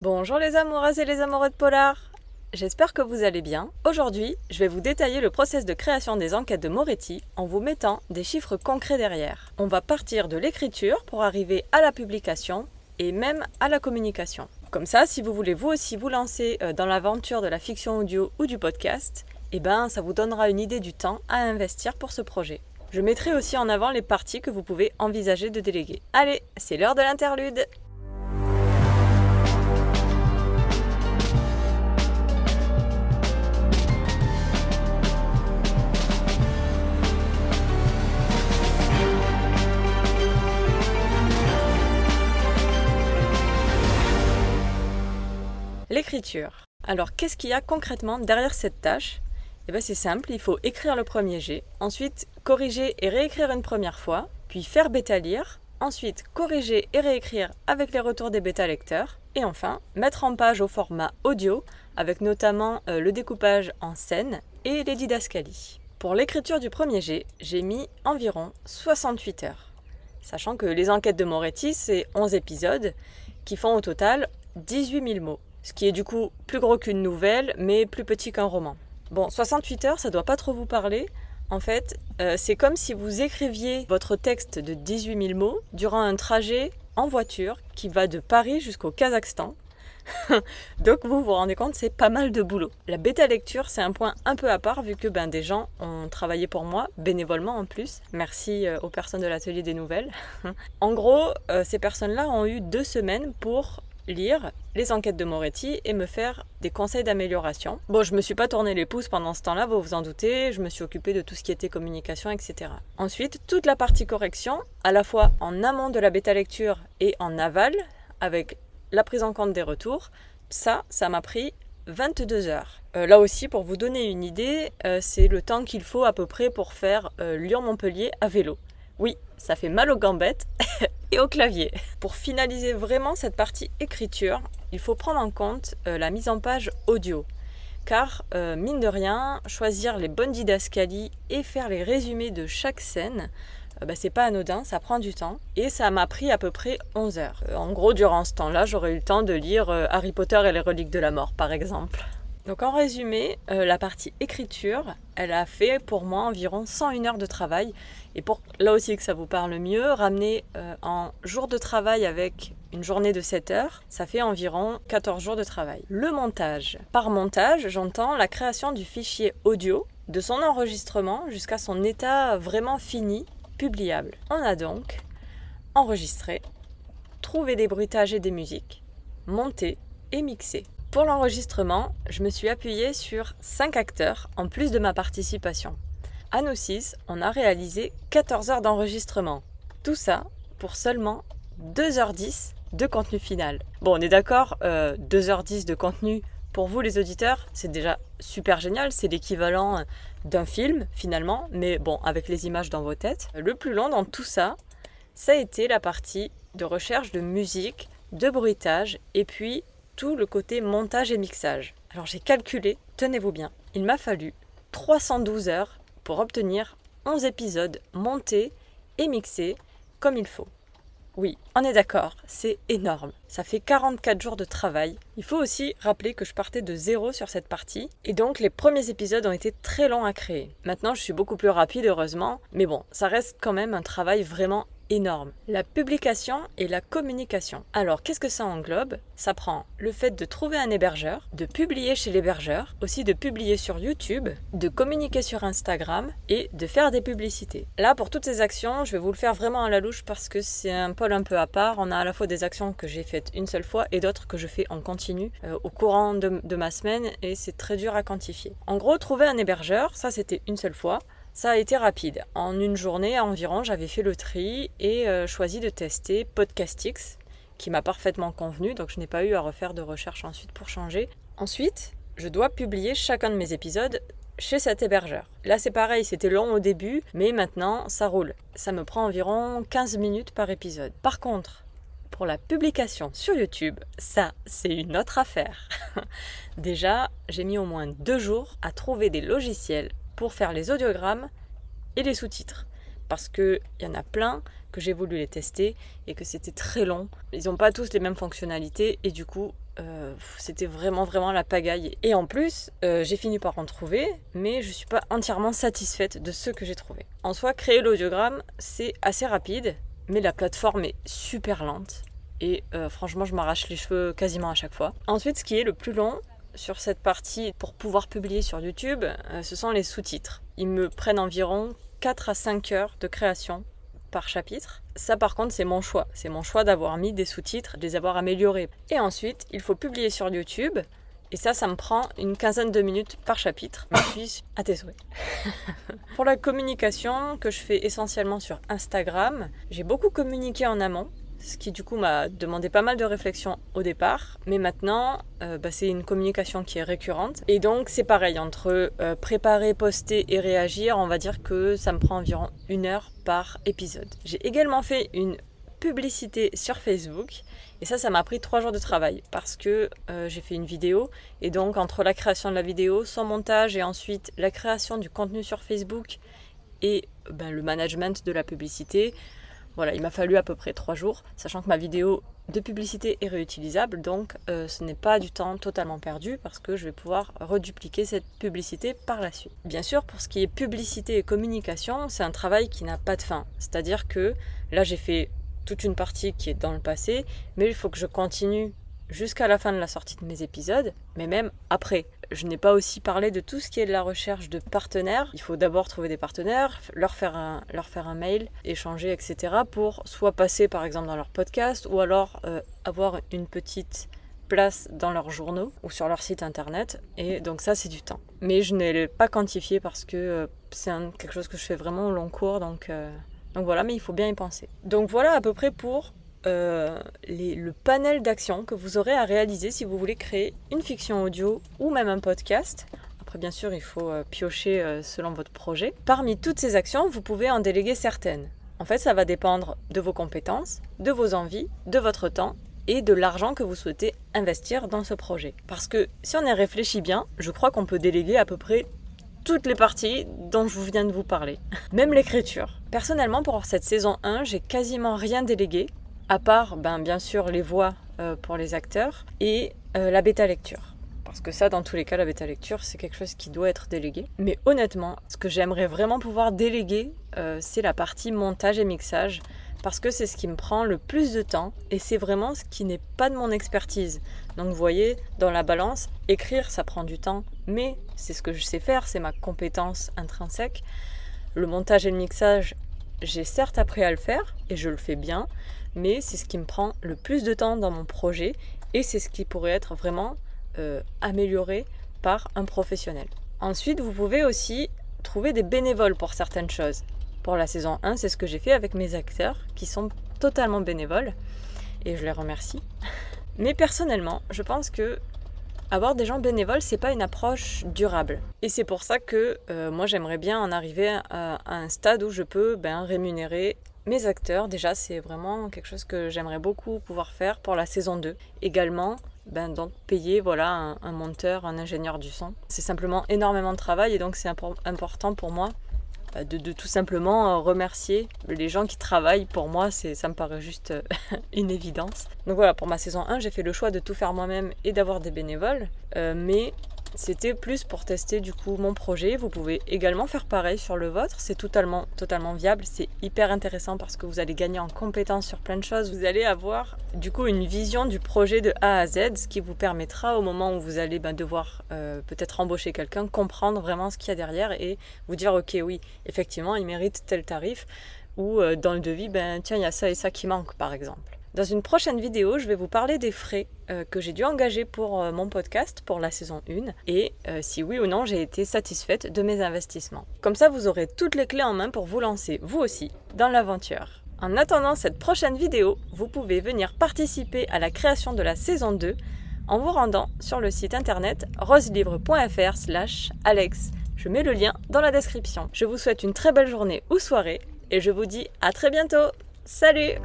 Bonjour les amoureuses et les amoureux de Polar. J'espère que vous allez bien. Aujourd'hui, je vais vous détailler le process de création des enquêtes de Moretti en vous mettant des chiffres concrets derrière. On va partir de l'écriture pour arriver à la publication et même à la communication. Comme ça, si vous voulez vous aussi vous lancer dans l'aventure de la fiction audio ou du podcast, ça vous donnera une idée du temps à investir pour ce projet. Je mettrai aussi en avant les parties que vous pouvez envisager de déléguer. Allez, c'est l'heure de l'interlude! L'écriture. Alors, qu'est-ce qu'il y a concrètement derrière cette tâche ? C'est simple, il faut écrire le premier jet, ensuite corriger et réécrire une première fois, puis faire bêta-lire, ensuite corriger et réécrire avec les retours des bêta-lecteurs, et enfin mettre en page au format audio, avec notamment le découpage en scènes et les didascalies. Pour l'écriture du premier jet, j'ai mis environ 68 heures, sachant que les enquêtes de Moretti, c'est 11 épisodes, qui font au total 18 000 mots. Ce qui est du coup plus gros qu'une nouvelle, mais plus petit qu'un roman. Bon, 68 heures, ça doit pas trop vous parler. En fait, c'est comme si vous écriviez votre texte de 18 000 mots durant un trajet en voiture qui va de Paris jusqu'au Kazakhstan. Donc vous vous rendez compte, c'est pas mal de boulot. La bêta-lecture, c'est un point un peu à part vu que des gens ont travaillé pour moi, bénévolement en plus. Merci aux personnes de l'atelier des nouvelles. En gros, ces personnes-là ont eu 2 semaines pour lire les enquêtes de Moretti et me faire des conseils d'amélioration. Bon, je me suis pas tourné les pouces pendant ce temps-là, vous vous en doutez, je me suis occupée de tout ce qui était communication, etc. Ensuite, toute la partie correction, à la fois en amont de la bêta-lecture et en aval, avec la prise en compte des retours, ça m'a pris 22 heures. Là aussi, pour vous donner une idée, c'est le temps qu'il faut à peu près pour faire Lyon-Montpellier à vélo. Oui, ça fait mal aux gambettes et au clavier. Pour finaliser vraiment cette partie écriture, il faut prendre en compte la mise en page audio. Car, mine de rien, choisir les bonnes didascalies et faire les résumés de chaque scène, c'est pas anodin, ça prend du temps. Et ça m'a pris à peu près 11 heures. En gros, durant ce temps-là, j'aurais eu le temps de lire Harry Potter et les reliques de la mort, par exemple. Donc en résumé, la partie écriture, elle a fait pour moi environ 101 heures de travail. Et pour là aussi que ça vous parle mieux, ramener en jours de travail avec une journée de 7 heures, ça fait environ 14 jours de travail. Le montage. Par montage, j'entends la création du fichier audio, de son enregistrement jusqu'à son état vraiment fini, publiable. On a donc enregistré, trouvé des bruitages et des musiques, monté et mixé. Pour l'enregistrement, je me suis appuyée sur 5 acteurs en plus de ma participation. À nous 6, on a réalisé 14 heures d'enregistrement. Tout ça pour seulement 2h10 de contenu final. Bon, on est d'accord, 2h10 de contenu pour vous les auditeurs, c'est déjà super génial, c'est l'équivalent d'un film finalement, mais bon, avec les images dans vos têtes. Le plus long dans tout ça, ça a été la partie de recherche de musique, de bruitage et puis tout le côté montage et mixage. Alors j'ai calculé, tenez-vous bien, il m'a fallu 312 heures pour obtenir 11 épisodes montés et mixés comme il faut. Oui, on est d'accord, c'est énorme. Ça fait 44 jours de travail. Il faut aussi rappeler que je partais de zéro sur cette partie et donc les premiers épisodes ont été très longs à créer. Maintenant, je suis beaucoup plus rapide heureusement, mais bon, ça reste quand même un travail vraiment énorme. La publication et la communication. Alors, qu'est-ce que ça englobe ? Ça prend le fait de trouver un hébergeur, de publier chez l'hébergeur, aussi de publier sur YouTube, de communiquer sur Instagram et de faire des publicités. Là, pour toutes ces actions, je vais vous le faire vraiment à la louche parce que c'est un pôle un peu à part. On a à la fois des actions que j'ai faites une seule fois et d'autres que je fais en continu au courant de ma semaine et c'est très dur à quantifier. En gros, trouver un hébergeur, ça c'était une seule fois. Ça a été rapide. En une journée environ, j'avais fait le tri et choisi de tester Podcastix, qui m'a parfaitement convenu, donc je n'ai pas eu à refaire de recherche ensuite pour changer. Ensuite, je dois publier chacun de mes épisodes chez cet hébergeur. Là, c'est pareil, c'était long au début, mais maintenant, ça roule. Ça me prend environ 15 minutes par épisode. Par contre, pour la publication sur YouTube, ça, c'est une autre affaire. Déjà, j'ai mis au moins 2 jours à trouver des logiciels pour faire les audiogrammes et les sous-titres. Parce qu'il y en a plein que j'ai voulu les tester et que c'était très long. Ils n'ont pas tous les mêmes fonctionnalités et du coup, c'était vraiment la pagaille. Et en plus, j'ai fini par en trouver, mais je suis pas entièrement satisfaite de ce que j'ai trouvé. En soi, créer l'audiogramme, c'est assez rapide, mais la plateforme est super lente. Et franchement, je m'arrache les cheveux quasiment à chaque fois. Ensuite, ce qui est le plus long sur cette partie pour pouvoir publier sur YouTube, ce sont les sous-titres. Ils me prennent environ 4 à 5 heures de création par chapitre. Ça par contre c'est mon choix. C'est mon choix d'avoir mis des sous-titres, de les avoir améliorés. Et ensuite, il faut publier sur YouTube. Et ça me prend une quinzaine de minutes par chapitre. Puis à tes souhaits. Pour la communication que je fais essentiellement sur Instagram, j'ai beaucoup communiqué en amont. Ce qui du coup m'a demandé pas mal de réflexion au départ, mais maintenant c'est une communication qui est récurrente. Et donc c'est pareil, entre préparer, poster et réagir, on va dire que ça me prend environ 1 heure par épisode. J'ai également fait une publicité sur Facebook, et ça m'a pris 3 jours de travail, parce que j'ai fait une vidéo, et donc entre la création de la vidéo, son montage, et ensuite la création du contenu sur Facebook, et le management de la publicité, voilà, il m'a fallu à peu près 3 jours, sachant que ma vidéo de publicité est réutilisable, donc ce n'est pas du temps totalement perdu parce que je vais pouvoir redupliquer cette publicité par la suite. Bien sûr, pour ce qui est publicité et communication, c'est un travail qui n'a pas de fin. C'est-à-dire que là, j'ai fait toute une partie qui est dans le passé, mais il faut que je continue jusqu'à la fin de la sortie de mes épisodes, mais même après. Je n'ai pas aussi parlé de tout ce qui est de la recherche de partenaires. Il faut d'abord trouver des partenaires, leur faire un mail, échanger, etc. pour soit passer par exemple dans leur podcast ou alors avoir une petite place dans leurs journaux ou sur leur site internet. Et donc ça, c'est du temps. Mais je ne l'ai pas quantifié parce que c'est quelque chose que je fais vraiment au long cours. Donc voilà, mais il faut bien y penser. Donc voilà à peu près pour le panel d'actions que vous aurez à réaliser si vous voulez créer une fiction audio ou même un podcast. Après bien sûr il faut piocher selon votre projet. Parmi toutes ces actions, vous pouvez en déléguer certaines. En fait ça va dépendre de vos compétences, de vos envies, de votre temps et de l'argent que vous souhaitez investir dans ce projet. Parce que si on y réfléchit bien, je crois qu'on peut déléguer à peu près toutes les parties dont je viens de vous parler. Même l'écriture. Personnellement pour cette saison 1, j'ai quasiment rien délégué. À part, bien sûr, les voix pour les acteurs et la bêta lecture. Parce que ça, dans tous les cas, la bêta lecture, c'est quelque chose qui doit être délégué. Mais honnêtement, ce que j'aimerais vraiment pouvoir déléguer, c'est la partie montage et mixage. Parce que c'est ce qui me prend le plus de temps et c'est vraiment ce qui n'est pas de mon expertise. Donc vous voyez, dans la balance, écrire, ça prend du temps. Mais c'est ce que je sais faire, c'est ma compétence intrinsèque. Le montage et le mixage, j'ai certes appris à le faire et je le fais bien. Mais c'est ce qui me prend le plus de temps dans mon projet et c'est ce qui pourrait être vraiment amélioré par un professionnel. Ensuite, vous pouvez aussi trouver des bénévoles pour certaines choses. Pour la saison 1, c'est ce que j'ai fait avec mes acteurs qui sont totalement bénévoles et je les remercie. Mais personnellement, je pense que avoir des gens bénévoles, c'est pas une approche durable. Et c'est pour ça que moi j'aimerais bien en arriver à un stade où je peux rémunérer mes acteurs. Déjà, c'est vraiment quelque chose que j'aimerais beaucoup pouvoir faire pour la saison 2. Également, donc payer un monteur, un ingénieur du son. C'est simplement énormément de travail et donc c'est important pour moi de tout simplement remercier les gens qui travaillent. Pour moi, ça me paraît juste une évidence. Donc voilà, pour ma saison 1, j'ai fait le choix de tout faire moi-même et d'avoir des bénévoles. Mais c'était plus pour tester du coup mon projet. Vous pouvez également faire pareil sur le vôtre. C'est totalement viable. C'est hyper intéressant parce que vous allez gagner en compétences sur plein de choses. Vous allez avoir du coup une vision du projet de A à Z, ce qui vous permettra au moment où vous allez devoir peut-être embaucher quelqu'un, comprendre vraiment ce qu'il y a derrière et vous dire ok oui, effectivement il mérite tel tarif ou dans le devis, tiens il y a ça et ça qui manque par exemple. Dans une prochaine vidéo, je vais vous parler des frais que j'ai dû engager pour mon podcast pour la saison 1 et si oui ou non j'ai été satisfaite de mes investissements. Comme ça, vous aurez toutes les clés en main pour vous lancer, vous aussi, dans l'aventure. En attendant cette prochaine vidéo, vous pouvez venir participer à la création de la saison 2 en vous rendant sur le site internet roselivre.fr/Alex. Je mets le lien dans la description. Je vous souhaite une très belle journée ou soirée et je vous dis à très bientôt. Salut!